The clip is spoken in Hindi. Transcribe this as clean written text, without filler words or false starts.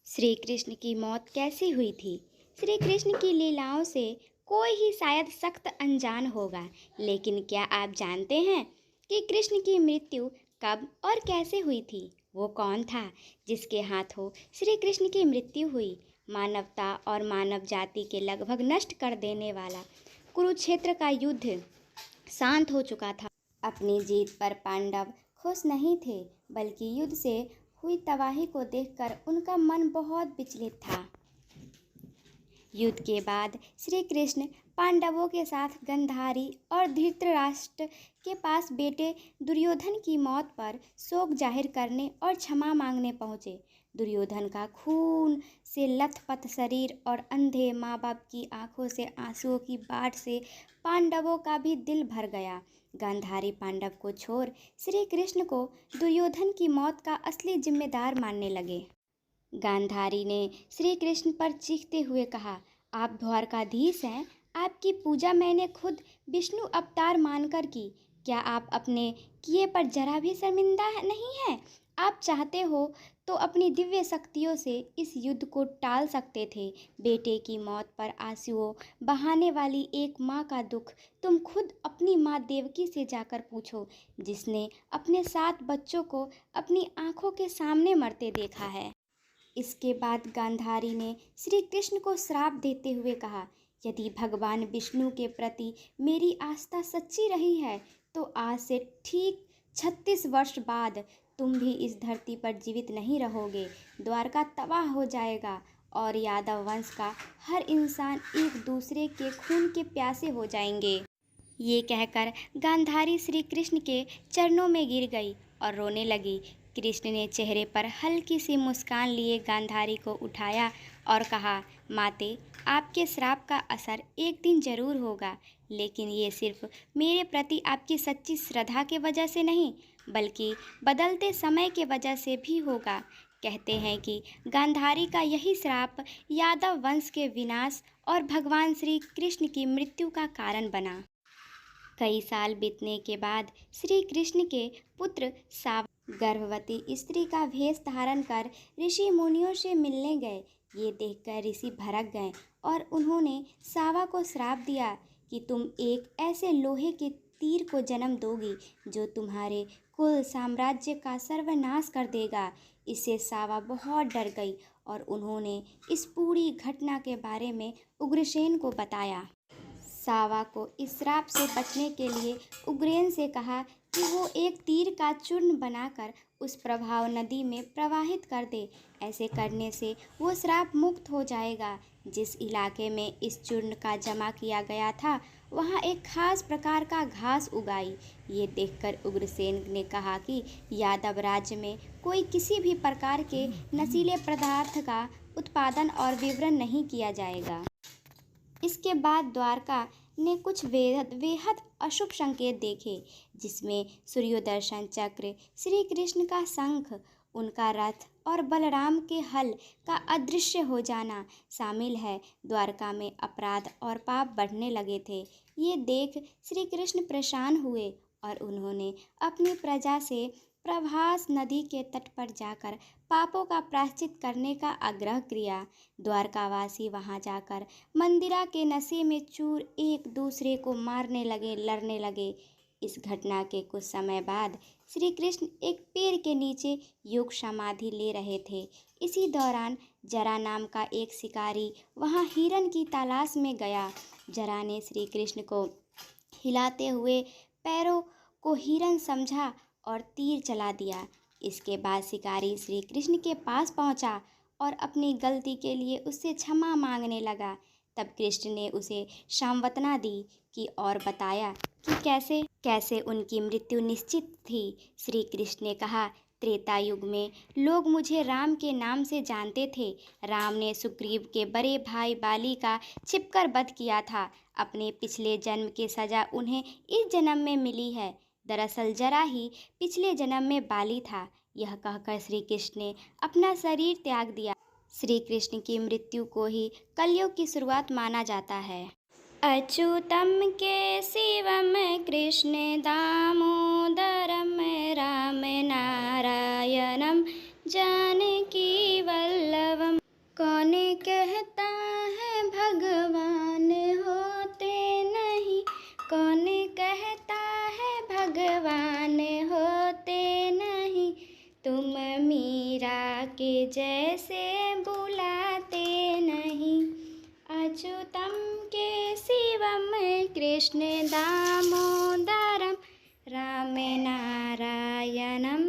श्री कृष्ण की मौत कैसे हुई थी? श्री कृष्ण की लीलाओं से कोई ही शायद सख्त अनजान होगा, लेकिन क्या आप जानते हैं कि कृष्ण की मृत्यु कब और कैसे हुई थी? वो कौन था जिसके हाथों श्री कृष्ण की मृत्यु हुई? मानवता और मानव जाति के लगभग नष्ट कर देने वाला कुरुक्षेत्र का युद्ध शांत हो चुका था। अपनी जीत पर पांडव खुश नहीं थे, बल्कि युद्ध से हुई तबाही को देखकर उनका मन बहुत विचलित था। युद्ध के बाद श्री कृष्ण पांडवों के साथ गांधारी और धृतराष्ट्र के पास बेटे दुर्योधन की मौत पर शोक जाहिर करने और क्षमा मांगने पहुँचे। दुर्योधन का खून से लथपथ शरीर और अंधे माँ बाप की आंखों से आंसुओं की बाढ़ से पांडवों का भी दिल भर गया। गांधारी पांडव को छोड़ श्री कृष्ण को दुर्योधन की मौत का असली जिम्मेदार मानने लगे। गांधारी ने श्री कृष्ण पर चीखते हुए कहा, आप द्वारकाधीश हैं, आपकी पूजा मैंने खुद विष्णु अवतार मानकर की। क्या आप अपने किए पर जरा भी शर्मिंदा नहीं हैं? आप चाहते हो तो अपनी दिव्य शक्तियों से इस युद्ध को टाल सकते थे। बेटे की मौत पर आंसुओं बहाने वाली एक माँ का दुख तुम खुद अपनी माँ देवकी से जाकर पूछो, जिसने अपने 7 बच्चों को अपनी आंखों के सामने मरते देखा है। इसके बाद गांधारी ने श्री कृष्ण को श्राप देते हुए कहा, यदि भगवान विष्णु के प्रति मेरी आस्था सच्ची रही है तो आज से ठीक 36 वर्ष बाद तुम भी इस धरती पर जीवित नहीं रहोगे। द्वारका तबाह हो जाएगा और यादव वंश का हर इंसान एक दूसरे के खून के प्यासे हो जाएंगे। ये कहकर गांधारी श्री कृष्ण के चरणों में गिर गई और रोने लगी। कृष्ण ने चेहरे पर हल्की सी मुस्कान लिए गांधारी को उठाया और कहा, माते, आपके श्राप का असर एक दिन जरूर होगा, लेकिन ये सिर्फ मेरे प्रति आपकी सच्ची श्रद्धा के वजह से नहीं, बल्कि बदलते समय के वजह से भी होगा। कहते हैं कि गांधारी का यही श्राप यादव वंश के विनाश और भगवान श्री कृष्ण की मृत्यु का कारण बना। कई साल बीतने के बाद श्री कृष्ण के पुत्र सावा गर्भवती स्त्री का भेष धारण कर ऋषि मुनियों से मिलने गए। ये देखकर ऋषि भड़क गए और उन्होंने सावा को श्राप दिया कि तुम एक ऐसे लोहे के तीर को जन्म दोगी जो तुम्हारे कुल साम्राज्य का सर्वनाश कर देगा। इससे सावा बहुत डर गई और उन्होंने इस पूरी घटना के बारे में उग्रसेन को बताया। सावा को इस श्राप से बचने के लिए उग्रसेन से कहा कि वो एक तीर का चूर्ण बनाकर उस प्रभाव नदी में प्रवाहित कर दे। ऐसे करने से वो श्राप मुक्त हो जाएगा। जिस इलाके में इस चूर्ण का जमा किया गया था, वहाँ एक खास प्रकार का घास उगाई। ये देखकर उग्रसेन ने कहा कि यादव राज्य में कोई किसी भी प्रकार के नशीले पदार्थ का उत्पादन और वितरण नहीं किया जाएगा। इसके बाद द्वारका ने कुछ बेहद अशुभ संकेत देखे, जिसमें सूर्योदर्शन चक्र, श्री कृष्ण का शंख, उनका रथ और बलराम के हल का अदृश्य हो जाना शामिल है। द्वारका में अपराध और पाप बढ़ने लगे थे। ये देख श्री कृष्ण परेशान हुए और उन्होंने अपनी प्रजा से प्रभास नदी के तट पर जाकर पापों का प्रायश्चित करने का आग्रह किया। द्वारकावासी वहां जाकर मंदिरा के नशे में चूर एक दूसरे को मारने लगे, लड़ने लगे। इस घटना के कुछ समय बाद श्री कृष्ण एक पेड़ के नीचे योग समाधि ले रहे थे। इसी दौरान जरा नाम का एक शिकारी वहां हिरण की तलाश में गया। जरा ने श्री कृष्ण को हिलाते हुए पैरों को हिरण समझा और तीर चला दिया। इसके बाद शिकारी श्री कृष्ण के पास पहुंचा और अपनी गलती के लिए उससे क्षमा मांगने लगा। तब कृष्ण ने उसे सांत्वना दी कि और बताया कि कैसे कैसे उनकी मृत्यु निश्चित थी। श्री कृष्ण ने कहा, त्रेता युग में लोग मुझे राम के नाम से जानते थे। राम ने सुग्रीव के बड़े भाई बाली का छिपकर वध किया था। अपने पिछले जन्म की सजा उन्हें इस जन्म में मिली है। दरअसल जरा ही पिछले जन्म में बाली था। यह कहकर श्री कृष्ण ने अपना शरीर त्याग दिया। श्री कृष्ण की मृत्यु को ही कलयुग की शुरुआत माना जाता है। अच्युतम केशवम कृष्ण दामोदरम राम नारायणम जानकी वल्लभम। के जैसे बुलाते नहीं। अच्युतम केशवम कृष्ण दामोदरम राम नारायणम